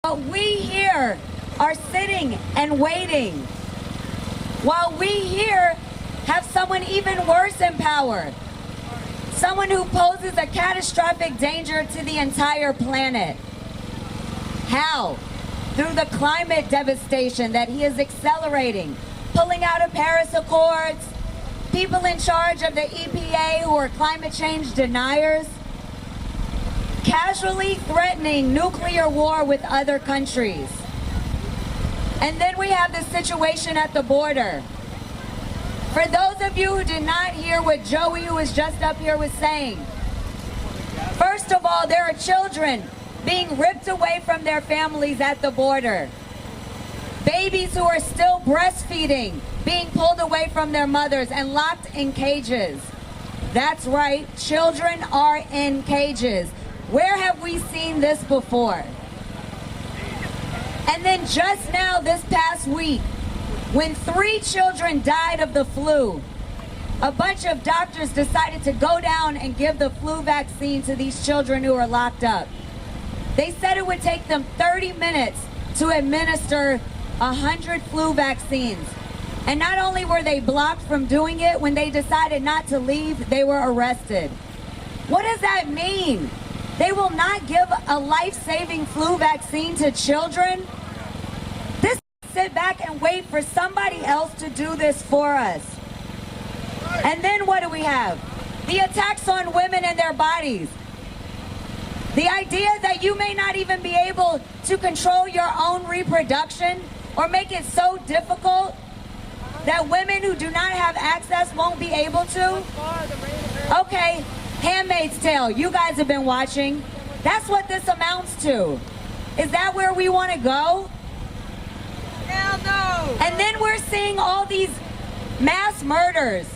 But we here are sitting and waiting, while we here have someone even worse in power, someone who poses a catastrophic danger to the entire planet. How? Through the climate devastation that he is accelerating, pulling out of Paris Accords, people in charge of the EPA who are climate change deniers, casually threatening nuclear war with other countries. And then we have the situation at the border. For those of you who did not hear what Joey, who was just up here, was saying, first of all, there are children being ripped away from their families at the border. Babies who are still breastfeeding being pulled away from their mothers and locked in cages. That's right, children are in cages. Where have we seen this before? And then just now, this past week, when 3 children died of the flu, a bunch of doctors decided to go down and give the flu vaccine to these children who are locked up. They said it would take them 30 minutes to administer 100 flu vaccines. And not only were they blocked from doing it, when they decided not to leave, they were arrested. What does that mean? They will not give a life-saving flu vaccine to children? This sit back and wait for somebody else to do this for us. And then what do we have? The attacks on women and their bodies. The idea that you may not even be able to control your own reproduction, or make it so difficult that women who do not have access won't be able to. Okay, Handmaid's Tale, you guys have been watching. That's what this amounts to. Is that where we want to go? Hell no! And then we're seeing all these mass murders.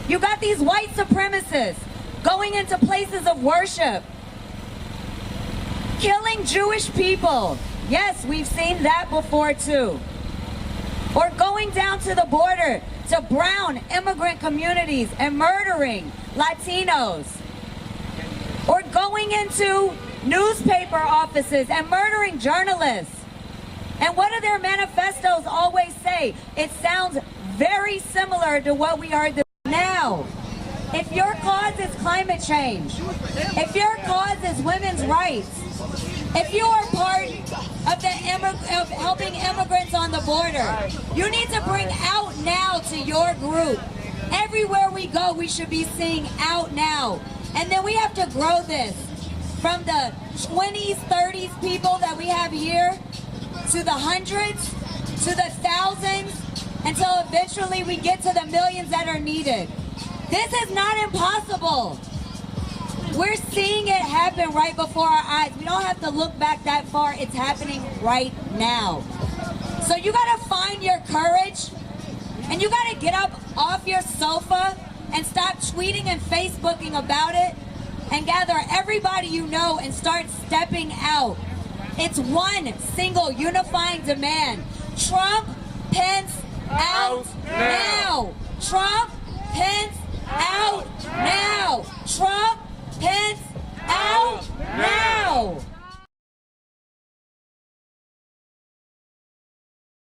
You got these white supremacists going into places of worship, killing Jewish people. Yes, we've seen that before too. Or going down to the border to brown immigrant communities and murdering Latinos. Or going into newspaper offices and murdering journalists. And what do their manifestos always say? It sounds very similar to what we heard now. If your cause is climate change, if your cause is women's rights, if you are part of helping immigrants on the border, you need to bring OutNow to your group. Everywhere we go, we should be seeing OutNow. And then we have to grow this from the 20s, 30s people that we have here to the hundreds, to the thousands, until eventually we get to the millions that are needed. This is not impossible. We're seeing it happen right before our eyes. We don't have to look back that far. It's happening right now. So you gotta find your courage, and you gotta get up off your sofa and stop tweeting and Facebooking about it, and gather everybody you know and start stepping out. It's one single unifying demand. Trump, Pence, out now. Trump, Pence, out now. Trump, Pence, out now.